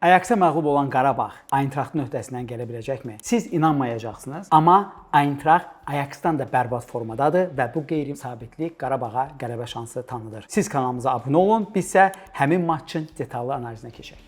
Ajax-a məğlub olan Qarabağ Eintraxtın öhdəsindən gələ biləcəkmi? Siz inanmayacaqsınız, amma Eintraxt Ajax-dan da bərbad formadadır və bu qeyri-sabitlik Qarabağa qələbə şansı tanıdır. Siz kanalımıza abunə olun, biz isə həmin maçın detallı analizinə keçək.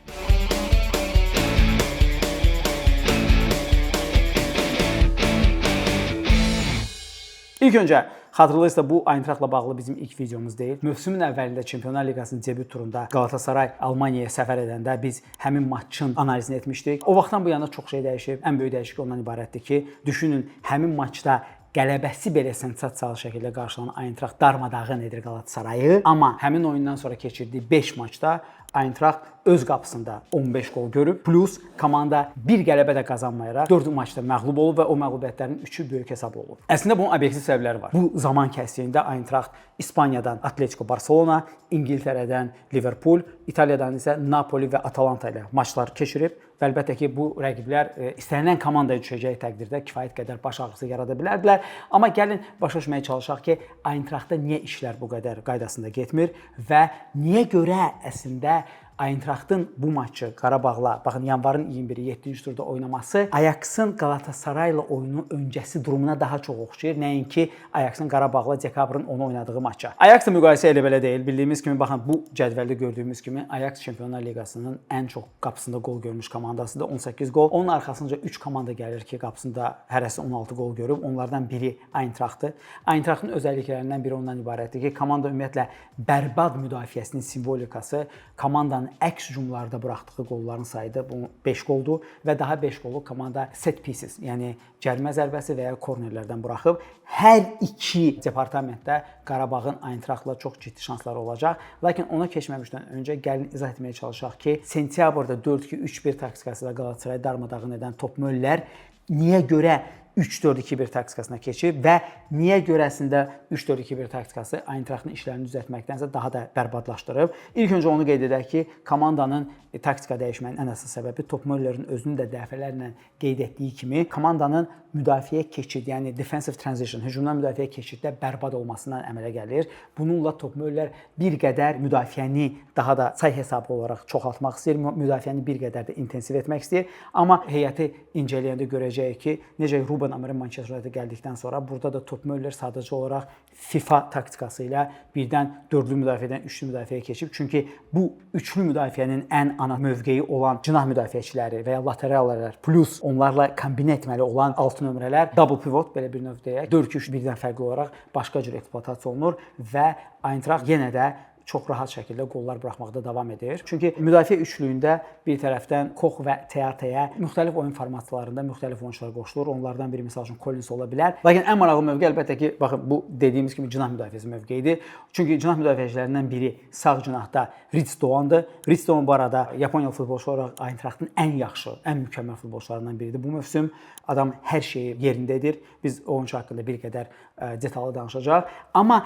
İlk öncə xatırlayırsınızsa bu Eintraxtla bağlı bizim ilk videomuz deyil. Mövsümün əvvəlində Çempionlar Liqasının debüt turunda Galatasaray Almaniyaya səfər edəndə biz həmin maçın analizini etmişdik. O vaxtdan bu yana çox şey dəyişib. Ən böyük dəyişiklik ondan ibarətdir ki, düşünün həmin maçda qələbəsi belə sensasiyalı şəkildə qarşılanan Eintraxt darmadağın edir Galatasarayı. Amma həmin oyundan sonra keçirdiyi 5 maçda Eintraxt öz qapısında 15 gol görüb, plus komanda bir qələbə də qazanmayaraq 4 maçda məğlub olub və o məğlubiyyətlərin 3-ü böyük hesab olub. Əslində bunun obyektiv səbəbləri var. Bu zaman kəsiyində Eintraxt İspaniyadan Atletico Barcelona, İngiltərədən Liverpool, İtaliyadan isə Napoli və Atalanta ilə maçlar keçirib. Və əlbəttə ki, bu rəqiblər istənilən komandaya düşəcəyi təqdirdə kifayət qədər baş ağrısı yarada bilərdilər. Amma gəlin başa düşməyə çalışaq ki, Eintraxtda niyə işlər bu qədər qaydasında getmir və niyə görə əslində Eintraxtın bu maçı Qarabağla, baxın yanvarın 21-i 7-ci turda oynaması Ajaxın Galatasarayla oyunu öncəsi durumuna daha çox oxşayır. Nəinki Ajaxın Qarabağla dekabrın 10-u oynadığı maça. Ajaxla müqayisə elə belə deyil. Bildiyimiz kimi, baxın bu cədvəldə gördüyümüz kimi Ajax Çempionlar Liqasının ən çox qapısında gol görmüş komandasıdır. 18 gol. Onun arxasınca 3 komanda gəlir ki, qapısında hərəsi 16 gol görüb. Onlardan biri Eintraxtdır. Eintraxtın özəlliklərindən biri ondan ibarətdir ki, komanda ümumiyyətlə bərbad müdafiəsinin simvolikası, komandanın əks hücumlarda buraxdığı qolların sayıdır. Bu 5 qoldur və daha 5 qolu komanda set pieces, yəni cərimə zərbəsi və ya kornerlərdən buraxıb. Hər iki departamentdə Qarabağın Eintraxtla çox ciddi şansları olacaq. Lakin ona keçməmişdən öncə gəlin izah etməyə çalışaq ki, sentyabrda 4-2-3-1 taktikası ilə Galatasaray darmadağın edən Top Möller niyə görə 3-4-2-1 taktikasına keçib və niyə görəsində 3-4-2-1 taktikası Eintraxtın işlərini düzəltməkdənsə daha da bərbadlaşdırıb. İlk öncə onu qeyd edək ki, komandanın taktika dəyişməyinin ən əsas səbəbi Top Möllerin özünün də dəfələrlə qeyd etdiyi kimi komandanın müdafiəyə keçid, yəni defensive transition, hücumdan müdafiəyə keçiddə bərbad olmasından əmələ gəlir. Bununla Top Möller bir qədər müdafiəni daha da say hesabı olaraq çoxaltmaq istəyir, müdafiəni bir qədər də intensiv etmək istəyir. Amma heyəti incələyəndə görəcəyik ki, necə Ruben Amorim Manchester United gəldikdən sonra burada da Top Möller sadəcə olaraq FIFA taktikası ilə birdən dördlü müdafiədən üçlü müdafiəyə keçib. Çünki bu üçlü müdafiənin ən ana mövqeyi olan cinah müdafiəçiləri və ya laterallar plus onlarla kombinə etməli olan 6 nömrələr double pivot belə bir növ deyək 4-2-3-1-dən fərqli olaraq başqa cür eksploatasiya olunur və Eintraxt yenə də çox rahat şəkildə qollar buraxmaqda davam edir. Çünki müdafiə üçlüyündə bir tərəfdən Kox və Teatəyə müxtəlif oyun formatlarında müxtəlif oyunçular qoşulur. Onlardan biri məsəl üçün Collins ola bilər. Lakin ən maraqlı mövqe əlbəttə ki, baxın bu dediyimiz kimi cinah müdafiəsi mövqeyidir. Çünki cinah müdafiəçilərindən biri sağ cinahda Ritz Doğandır. Ritz Doğan bu arada Yaponiyalı futbolçu olaraq Eintraxtın ən yaxşı, ən mükəmməl futbolçularından biridir. Bu mövsüm adam hər şeyi yerindədir. Biz oyunçu haqqında bir qədər detallı danışacağıq. Amma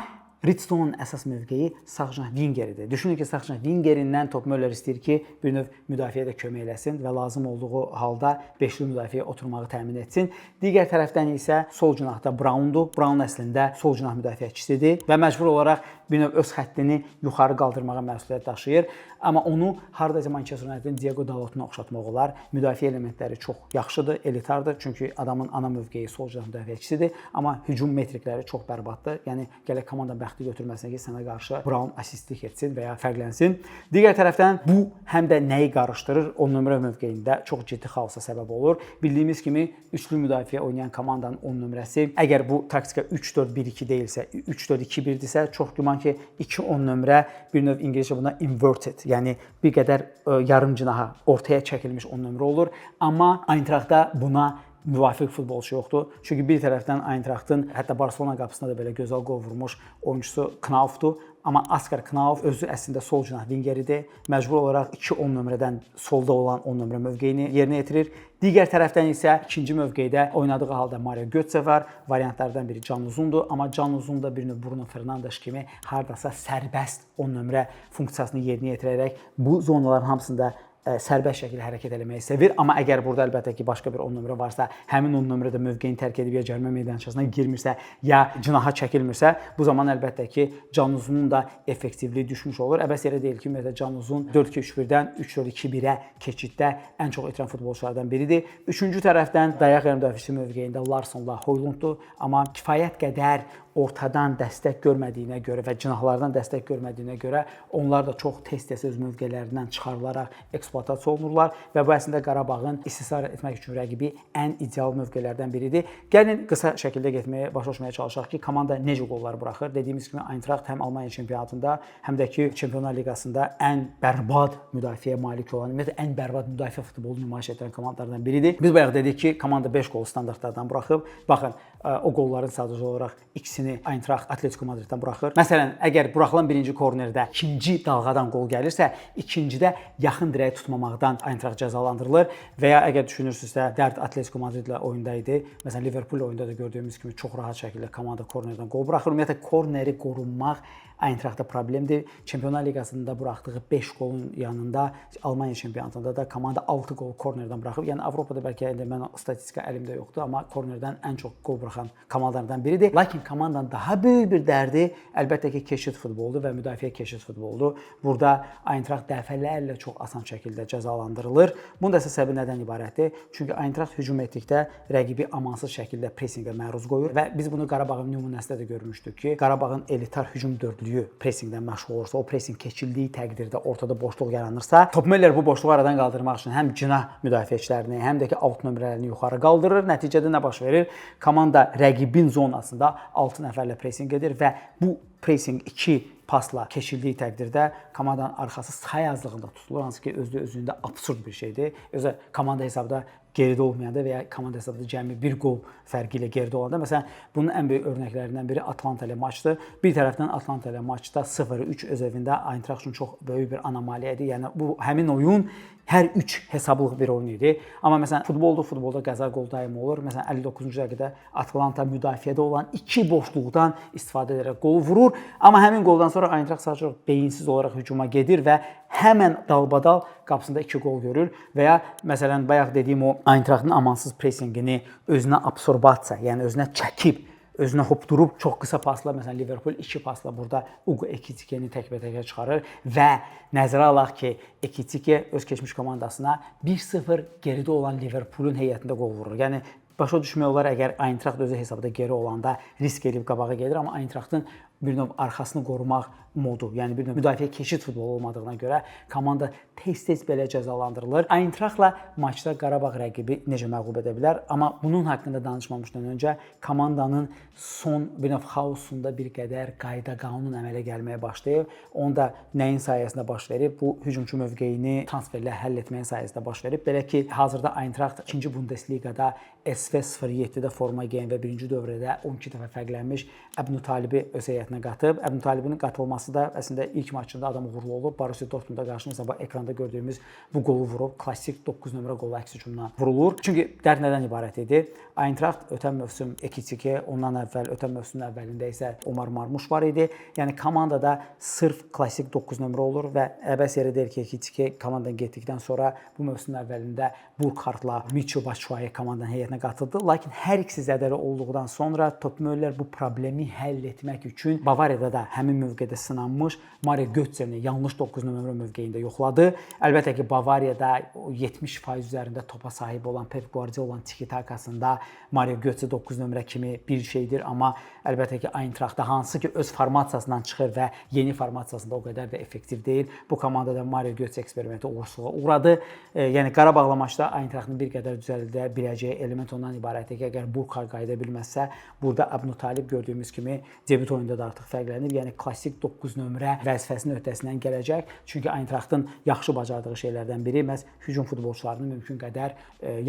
Ritz Doğanın əsas mövqeyi sağ cinah wingeridir. Düşünün ki, sağ cinah wingerindən Top Möller istəyir ki, bir növ müdafiəyə də kömək eləsin və lazım olduğu halda beşli müdafiəyə oturmağı təmin etsin. Digər tərəfdən isə sol cinahda Browndur. Brown əslində sol cinah müdafiəçisidir və məcbur olaraq bir növ öz xəttini yuxarı qaldırmağa məsuliyyət daşıyır. Amma onu hardasa Manchester United-in Diego Dalotuna oxşatmaq olar. Müdafiə elementləri çox yaxşıdır, elitardır. Çünki adamın ana mövqeyi sol cinah müdafiəçisidir. Amma hücum metrikləri çox bərbaddır. Yəni gələk komanda bəxti götürməsinə ki, sənə qarşı Brown assistlik etsin və ya fərqlənsin. Digər tərəfdən bu həm də nəyi qarışdırır? 10 nömrə mövqeyində çox ciddi xaosa səbəb olur. Bildiyimiz kimi üçlü müdafiə oynayan komandanın 10 nömrəsi əgər bu taktika 3-4-1-2 deyilsə, 3-4-2-1-dirsə, çox güman ki, 2-10 nömrə bir növ İngiliscə buna inverted, yəni bir qədər yarım cinaha ortaya çəkilmiş 10 nömrə olur. Amma Eintraxtda buna müvafiq futbolçu yoxdur. Çünki bir tərəfdən Eintraxtın hətta Barcelona qapısına da belə gözəl qol vurmuş oyunçusu Knaufdur. Amma Oskar Knauf özü əslində sol cinah wingeridir. Məcbur olaraq 2-10 nömrədən solda olan 10 nömrə mövqeyini yerinə yetirir. Digər tərəfdən isə ikinci mövqeydə oynadığı halda Mario Götze var. Variantlardan biri Can Uzundur. Amma Can Uzun da bir növ Bruno Fernandes kimi hardasa sərbəst 10 nömrə funksiyasını yerinə yetirərək bu zonaların hamısında sərbəst şəkildə hərəkət etməyi sevir, amma əgər burada əlbəttə ki, başqa bir 10 nömrə varsa, həmin 10 nömrə də mövqeyini tərk edib ya cərimə meydançasına girmirsə, ya cinaha çəkilmirsə, bu zaman əlbəttə ki, Can Uzunun da effektivliyi düşmüş olur. Əbəs yerə deyil ki, ümumiyyətlə Can Uzun 4-2-3-1-dən 3-4-2-1-ə keçiddə ən çox itirən futbolçulardan biridir. Üçüncü tərəfdən dayaq yarım müdafiəçisi mövqeyində Larsonla Højlunddur, amma kifayət qədər ortadan dəstək görmədiyinə görə və cinahlardan dəstək görmədiyinə görə onlar da çox tez-tez öz mövqelərindən çıxarılaraq eksploatasiya olunurlar və bu əslində Qarabağın istismar etmək üçün rəqibi ən ideal mövqelərdən biridir. Gəlin qısa şəkildə getməyə, başa düşməyə çalışaq ki, komanda necə qollar buraxır. Dediyimiz kimi Eintracht həm Almaniya çempionatında, həm də ki Çempionlar Liqasında ən bərbad müdafiəyə malik olan, ümumiyyətlə ən bərbad müdafiə futbolu nümayiş etdirən komandalardan biridir. Biz bayaq dedik ki, komanda 5 qol standartlardan buraxıb. Baxın, o qolların sadəcə olaraq ikisini Eintracht Atletico Madriddən buraxır. Məsələn, əgər buraxılan birinci kornerdə ikinci dalğadan qol gəlirsə, ikincidə yaxın dirəyə tutmamaqdan Eintracht cəzalandırılır və ya əgər düşünürsünüzsə, dərd Atletico Madridlə oyunda idi. Məsələn, Liverpool oyunda da gördüyümüz kimi çox rahat şəkildə komanda kornerdən qol buraxır. Ümumiyyətlə korneri qorunmaq Eintrachtda problemdir. Çempionlar Liqasında buraxdığı 5 qolun yanında Almaniya çempionatında da komanda 6 qol kornerdən buraxıb. Yəni Avropada bəlkə indi mən statistika əlimdə yoxdur, amma kornerdən ən çox qol buraxan komandalardan biridir. Lakin komandanın daha böyük bir dərdi əlbəttə ki, keçid futboludur və müdafiə keçid futboludur. Burada Eintracht dəfələrlə çox asan şəkildə cəzalandırılır. Bunun da səbəbi nədən ibarətdir? Çünki Eintracht hücum etdikdə rəqibi amansız şəkildə pressingə məruz qoyur və biz bunu Qarabağın nümunəsində də görmüşdük ki, Qarabağın elitar hücum dördlüyü pressingdən məşğul olursa, o pressing keçildiyi təqdirdə ortada boşluq yaranırsa, Topmeller bu boşluğu aradan qaldırmaq üçün həm cinah müdafiəçilərini, həm də ki alt nömrələrini yuxarı qaldırır. Nəticədə nə baş verir? Komanda rəqibin zonasında 6 nəfərlə pressing edir və bu pressing 2 pasla keçildiyi təqdirdə komandanın arxası say azlığında tutulur, hansı ki özü-özlüyündə absurd bir şeydir. Özə komanda hesabda geridə olmayanda və ya komanda hesabda cəmi bir qol fərqi ilə geridə olanda, məsələn, bunun ən böyük örnəklərindən biri Atlanta ilə maçdır. Bir tərəfdən Atlanta ilə maçda 0-3 öz evində Eintracht üçün çox böyük bir anomaliya idi. Yəni bu həmin oyun hər 3 hesablıq bir oyun idi. Amma məsələn futbolda qəza qol daimi olur. Məsələn 59-cu dəqiqədə Atlanta müdafiədə olan 2 boşluqdan istifadə edərək qol vurur. Amma həmin qoldan sonra Eintracht sadəcə beyinsiz olaraq hücuma gedir və həmən dalbadal qapısında 2 qol görür və ya məsələn bayaq dediyim o Eintrachtın amansız pressingini özünə absorbasiya, yəni özünə çəkib, özünə hopdurub çox qısa pasla, məsələn Liverpool 2 pasla burada Ugo Ekitike'ni təkbətəkə çıxarır və nəzərə alaq ki, Ekitike öz keçmiş komandasına 1-0 geridə olan Liverpoolun heyətində qol vurur. Yəni başa düşmək olar, əgər Eintracht özü hesabda geri olanda risk edib qabağa gedir, amma Eintrachtın bir növ arxasını qorumaq modu, yəni bir növ müdafiə keçid futbolu olmadığına görə komanda tez-tez belə cəzalandırılır. Eintrachtla maçda Qarabağ rəqibi necə məğlub edə bilər? Amma bunun haqqında danışmamışdan öncə komandanın son bir növ xaosunda bir qədər qayda-qanun əmələ gəlməyə başlayıb. Onda nəyin sayəsində baş verib? Bu hücumçu mövqeyini transferlə həll etməyin sayəsində baş verib. Belə ki, hazırda Eintracht 2-ci Bundesliqada SV 07-də forma geyən və 1-ci dövrədə 12 dəfə fərqlənmiş Əbnutalibi öz heyətinə qatıb. Əbnutalibin qatılması da əslində ilk maçında adam uğurlu olub. Borussia Dortmundda qarşımızda bu ekranda gördüyümüz bu qolu vurub. Klassik 9 nömrə qolu əks hücumdan vurulur. Çünki dərd nədən ibarət idi? Eintracht ötən mövsüm Ekitike, ondan əvvəl ötən mövsümün əvvəlində isə Omar Marmuş var idi. Yəni komandada sırf klassik 9 nömrə olur və əbəs yerə deyil ki, Ekitike komandadan getdikdən sonra bu mövsümün əvvəlində Burkhardtla Miço Batshuayi komandanın heyətinə qatıldı. Lakin hər ikisi zədəli olduqdan sonra Topmeller bu problemi həll etmək üçün Bavariyada da həmin mövqedə sınanmış Mario Götzeni yanlış 9 nömrə mövqeyində yoxladı. Əlbəttə ki, Bavariyada 70% üzərində topa sahib olan Pep Guardiola'nın tiki-takasında Mario Götze 9 nömrə kimi bir şeydir, amma əlbəttə ki, Eintrachtda hansı ki öz formasiyasından çıxır və yeni formasiyasında o qədər də effektiv deyil. Bu komandada Mario Götze eksperimenti uğursuzluğa uğradı. Yəni Qarabağla maçda Eintrachtın bir qədər düzəldə biləcəyi element ondan ibarətdir ki, əgər Burkhard qayıda bilməzsə, burada Əbnutalib gördüyümüz kimi debüt oyunda da artıq fərqlənir. Yəni klassik 9 nömrə vəzifəsinin öhdəsindən gələcək. Çünki Eintrachtın yaxşı bacardığı şeylərdən biri məhz hücum futbolçularını mümkün qədər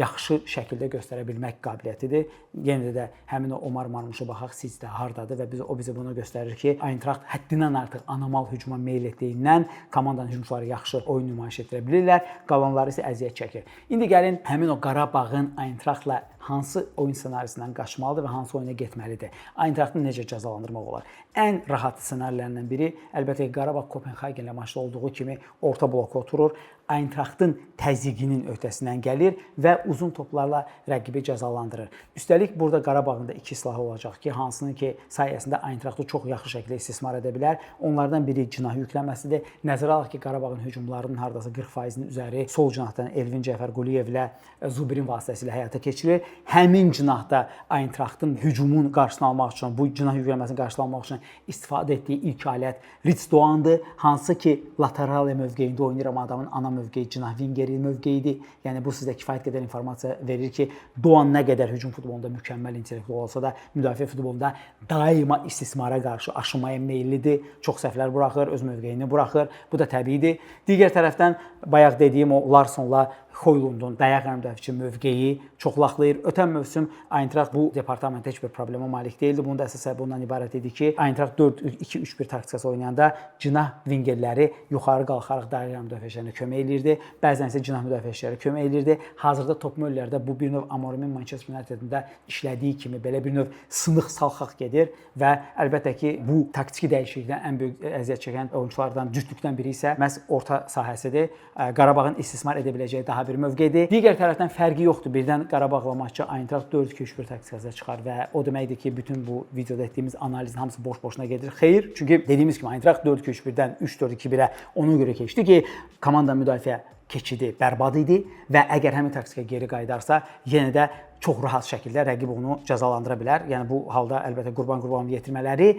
yaxşı şəkildə göstərə bilmək qabiliyyətidir. Yenə də həmin o Omar Marmuşa baxaq, Sizdə hardadır və o bizə bunu göstərir ki, Eintracht həddindən artıq anormal hücuma meyl etdiyindən komandanın hücumçuları yaxşı oyun nümayiş etdirə bilirlər, qalanları isə əziyyət çəkir. İndi gəlin həmin o Qarabağın Eintrachtla hansı oyun ssenarisindən qaçmalıdır və hansı oyuna getməlidir? Eintrachtı necə cəzalandırmaq olar? Ən rahat ssenarilərindən biri əlbəttə ki, Qarabağ Kopenhagenlə maçda olduğu kimi orta bloka oturur. Eintrachtın təzyiqinin öhdəsindən gəlir və uzun toplarla rəqibi cəzalandırır. Üstəlik burada Qarabağın da 2 silahı olacaq ki, hansının ki sayəsində Eintrachtı çox yaxşı şəkildə istismar edə bilər. Onlardan biri cinah yükləməsidir. Nəzərə alaq ki, Qarabağın hücumlarının hardasa 40%-nin üzəri sol cinahdan Elvin Cəfər Quliyevlə Zubirin vasitəsilə həyata keçirilir. Həmin cinahda Eintrachtın hücumun qarşısını almaq üçün, bu cinah yükləməsinin qarşısını almaq üçün istifadə etdiyi ilk alət Ritz Doğandır, hansı ki lateral mövqeyində oynayır, amma adamın ana mövqeyi cinah vingeri mövqeyidir. Yəni bu sizə kifayət qədər informasiya verir ki, Doğan nə qədər hücum futbolunda mükəmməl intellektual olsa da, müdafiə futbolunda daima istismara qarşı aşınmaya meyllidir. Çox səhvlər buraxır, öz mövqeyini buraxır. Bu da təbiidir. Digər tərəfdən bayaq dediyim o Larsonla Hoylundun dayaq müdafiəçi mövqeyi çoxlaqlayır. Ötən mövsüm Eintracht bu departamentdə heç bir problemə malik deyildi. Bunun da əsas səbəbi ondan ibarət idi ki, Eintracht 4-2-3-1 taktikası oynayanda cinah vingerləri yuxarı qalxaraq dayaq müdafiəçilərinə kömək eləyirdi. Bəzən isə cinah müdafiəçiləri kömək eləyirdi. Hazırda top möllərdə bu bir növ Amorim'in Manchester United-də işlədiyi kimi belə bir növ sınıq salxaq gedir və əlbəttə ki, bu taktiki dəyişiklikdən ən böyük əziyyət çəkən oyunçulardan cütlükdən biri isə məhz orta sahəsidir. Qarabağın istismar edə biləcəyi daha bir mövqedir. Digər tərəfdən fərqi yoxdur. Birdən Qarabağla maççı Eintracht 4-2-3-1 taktikasına çıxar və o deməkdir ki, bütün bu videoda etdiyimiz analizin hamısı boş-boşuna gedir. Xeyr, çünki dediyimiz kimi Eintracht 4-2-3-1-dən 3-4-2-1-ə ona görə keçdi ki, komanda müdafiə keçidi bərbad idi və əgər həmin taktikaya geri qayıdarsa, yenə də çox rahat şəkildə rəqib onu cəzalandıra bilər. Yəni bu halda əlbəttə Qurbanov yetirmələri.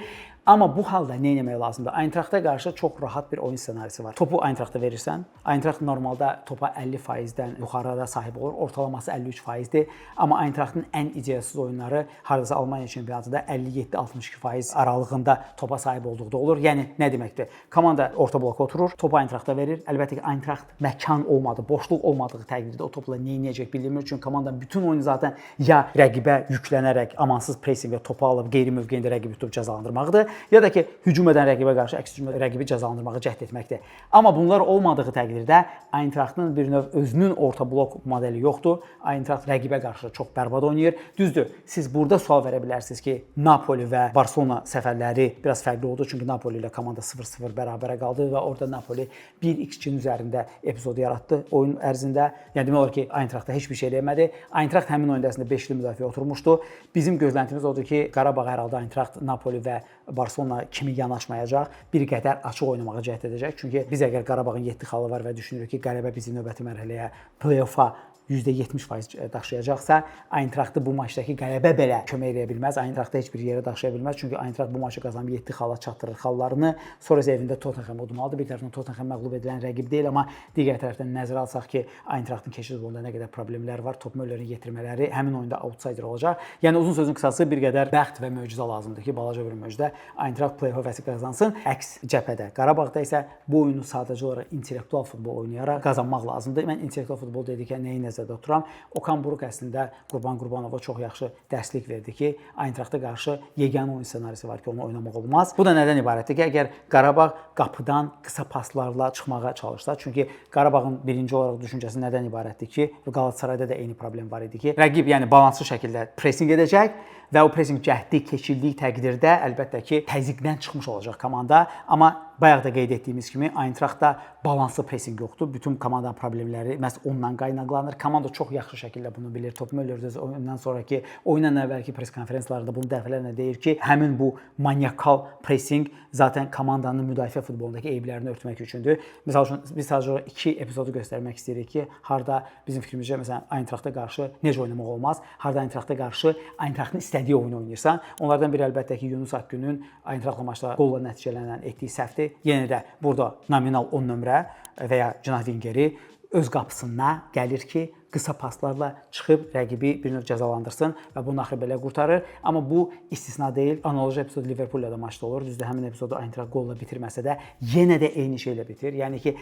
Amma bu halda nə etmək lazımdır? Eintracht'a qarşı çox rahat bir oyun ssenarisi var. Topu Eintracht'a verirsən, Eintracht normalda topa 50%-dən yuxarıda sahib olur. Ortalaması 53%-dir. Amma Eintracht'ın ən idealsız oyunları hardasa Almaniya çempionatında 57-62% aralığında topa sahib olduqda olur. Yəni nə deməkdir? Komanda orta bloka oturur, topu Eintracht'a verir. Əlbəttə ki, Eintracht məkan olmadı, boşluq olmadığı təqdirdə o topla nə edəcək bilmir. Çünki komanda bütün oyunu zaten ya rəqibə yüklənərək amansız pressinglə topu alıb qeyri-mövqeyində rəqibi tutub cəzalandırmaqdır, ya da ki, hücum edən rəqibə qarşı əks hücumda rəqibi cəzalandırmağa cəhd etməkdir. Amma bunlar olmadığı təqdirdə Eintracht'ın bir növ özünün orta blok modeli yoxdur. Eintracht rəqibə qarşı çox bərbad oynayır. Düzdür, siz burada sual verə bilərsiniz ki, Napoli və Barcelona səfərləri biraz fərqli oldu. Çünki Napoli ilə komanda 0-0 bərabərə qaldı və orada Napoli 1-2-2-nin üzərində epizod yaratdı oyun ərzində. Yəni demək olar ki, Eintracht'a heç bir şey eləmədi. Eintracht həmin oyunda əslində 5-li müdafiə oturmuşdu. Bizim gözləntimiz odur ki, Qarabağ hər halda Eintracht, Napoli və Barcelona kimi yanaşmayacaq, bir qədər açıq oynamağa cəhd edəcək. Çünki biz əgər Qarabağın 7 xalı var və düşünürük ki, qələbə bizi növbəti mərhələyə, play-off'a %70% daşıyacaqsa, Eintracht'ı bu maçdakı qələbə belə kömək edə bilməz. Eintracht'ı heç bir yerə daşıya bilməz. Çünki Eintracht bu maçı qazanıb 7 xala çatdırır xallarını. Sonra isə evində Tottenham udmalıdır. Bir tərəfdən Tottenham məğlub edilən rəqib deyil, amma digər tərəfdən nəzərə alsaq ki, Eintracht'ın keçid yolunda nə qədər problemlər var, top möllərin yetirmələri həmin oyunda outsider olacaq. Yəni uzun sözün qısası bir qədər bəxt və möcüzə lazımdır ki, balaca bir möcüzə Eintracht play-off vəsi qazansın. Əks cəbhədə Qarabağda isə bu oyunu sadəcə olaraq intellektual futbol oynayaraq qazanmaq lazımdır. Mən intellektual futbol dedikdə nəyi nəzərdə tuturam? Okan Buruk əslində Qurbanova çox yaxşı dərslik verdi ki, Eintracht'a qarşı yeganə oyun ssenarisi var ki, onu oynamaq olmaz. Bu da nədən ibarətdir ki, əgər Qarabağ qapıdan qısa paslarla çıxmağa çalışsa, çünki Qarabağın birinci olaraq düşüncəsi nədən ibarətdir ki, Qalatasarayda da eyni problem var idi ki, rəqib yəni balanslı şəkildə pressing edəcək və o pressing cəhdi keçildiyi təqdirdə əlbəttə ki, təzyiqdən çıxmış olacaq komanda. Amma bayaq da qeyd etdiyimiz kimi Eintrachtda balanslı pressing yoxdur. Bütün komandanın problemləri məhz ondan qaynaqlanır. Komanda çox yaxşı şəkildə bunu bilir. Top Müller də oyundan sonraki, oyundan əvvəlki press konferanslarında bunu dəfələrlə deyir ki, həmin bu maniakal pressing zaten komandanın müdafiə futbolundakı eyblərini örtmək üçündür. Məsəl üçün biz sadəcə 2 epizodu göstərmək istəyirik ki, harda bizim fikrimizcə məsələn Eintracht'a qarşı necə oynamaq olmaz, harda Eintracht'a qarşı Eintracht'ın istədiyi oyunu oynayırsan. Onlardan biri əlbəttə ki, Yunus Akgünün Eintrachtla maçda qolla nəticələnən etdiyi səhvdir. Yenə də burada nominal 10 nömrə və ya cinah vingeri öz qapısına gəlir ki, qısa paslarla çıxıb rəqibi bir növ cəzalandırsın və bunu axırı belə qurtarır. Amma bu istisna deyil. Analoji epizod Liverpool-la da maçda olur. Düzdür, həmin epizodu Eintracht qolla bitirməsə də yenə də eyni şeylə bitir. Yəni ki,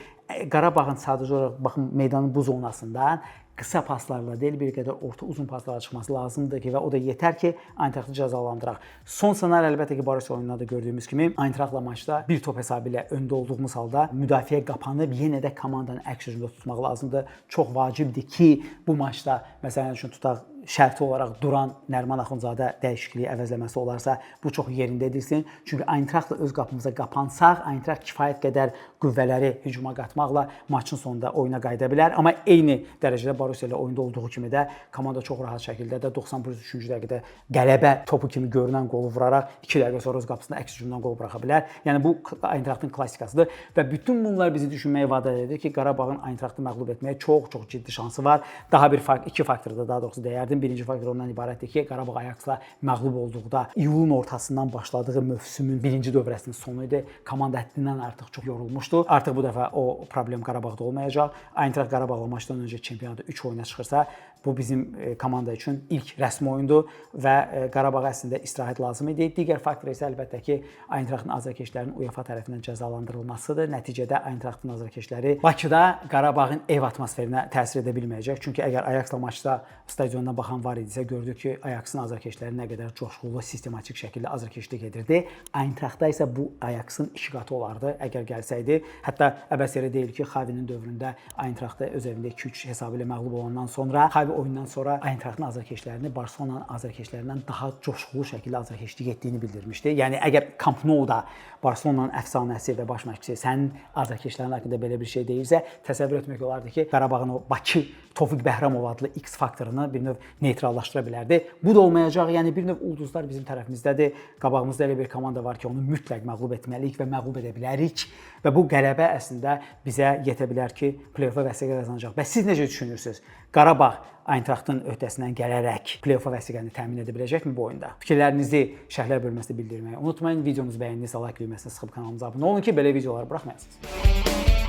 Qarabağın sadəcə olaraq baxın meydanın bu zonasından qısa paslarla deyil, bir qədər orta uzun paslarla çıxması lazımdır ki, və o da yetər ki, Eintrachtı cəzalandıraq. Son ssenari əlbəttə ki, Barış oyununda da gördüyümüz kimi Eintrachtla maçda bir top hesabı ilə öndə olduğumuz halda müdafiə qapanıb yenə də komandanın əks hücumda tutmaq lazımdır. Çox vacibdir ki, bu maçda məsələn üçün tutaq şərti olaraq duran Nəriman Axundzadə dəyişikliyi əvəzləməsi olarsa, bu çox yerində edilsin. Çünki Eintrachtla öz qapımıza qapansaq, Eintracht kifayət qədər qüvvələri hücuma qatmaqla maçın sonunda oyuna qayıda bilər. Amma eyni dərəcədə Borussia ilə oyunda olduğu kimi də komanda çox rahat şəkildə də 90+3-cü dəqiqədə qələbə topu kimi görünən qolu vuraraq 2 dəqiqə sonra öz qapısına əks hücumdan qol buraxa bilər. Yəni bu Eintrachtın klassikasıdır və bütün bunlar bizi düşünməyə vadar edir ki, Qarabağın Eintrachtı məğlub etməyə çox ciddi şansı var. Daha iki faktorda daha doğrusu dəyərdim. Birinci faktor ondan ibarətdir ki, Qarabağ Ajaxla məğlub olduqda iyulun ortasından başladığı mövsümün birinci dövrəsinin sonu idi. Komanda həddindən artıq çox yorulmuşdu. Artıq bu dəfə o problem Qarabağda olmayacaq. Eintracht Qarabağla maçdan öncə çempionatda 3 oyuna çıxırsa, bu bizim komanda üçün ilk rəsmi oyundur və Qarabağa əslində istirahət lazım idi. Digər faktor isə əlbəttə ki, Eintrachtın azarkeşlərinin UEFA tərəfindən cəzalandırılmasıdır. Nəticədə Eintrachtın azarkeşləri Bakıda Qarabağın ev atmosferinə təsir edə bilməyəcək. Çünki əgər Ajaxla maçda stadiondan baxan var idisə, gördük ki, Ajaxın azarkeşləri nə qədər coşqulu, sistematik şəkildə azarkeşlik edirdi. Eintrachtda isə bu Ajaxın 2 qatı olardı əgər gəlsəydi. Hətta əbəs yerə deyil ki, Xavinin dövründə Eintrachtda öz evində 2-3 hesabı ilə məğlub olandan sonra, Xavi oyundan sonra Eintrachtın azarkeşlərini Barselonanın azarkeşlərindən daha coşqulu şəkildə azarkeşlik etdiyini bildirmişdi. Yəni əgər Camp Nou-da Barselonanın əfsanəsi və baş məşqçisi sənin azarkeşlərin haqqında belə bir şey deyirsə, təsəvvür etmək olardı ki, Qarabağın o Bakı Tofiq Bəhramov adlı X faktorunu bir növ neytrallaşdıra bilərdi. Bu da olmayacaq. Yəni bir növ ulduzlar bizim tərəfimizdədir. Qabağımızda elə bir komanda var ki, onu mütləq məğlub etməliyik və məğlub edə bilərik və bu qələbə əslində bizə yetə bilər ki, play-offa vəsiqə qazanacaq. Və siz necə düşünürsünüz? Qarabağ Eintrachtın öhdəsindən gələrək play-offa vəsiqəni təmin edə biləcəkmi bu oyunda? Fikirlərinizi şərhlər bölməsində bildirməyi unutmayın. Videomuzu bəyəndinizsə like düyməsinə sıxıb kanalımıza abunə olun ki, belə videoları buraxmayasınız.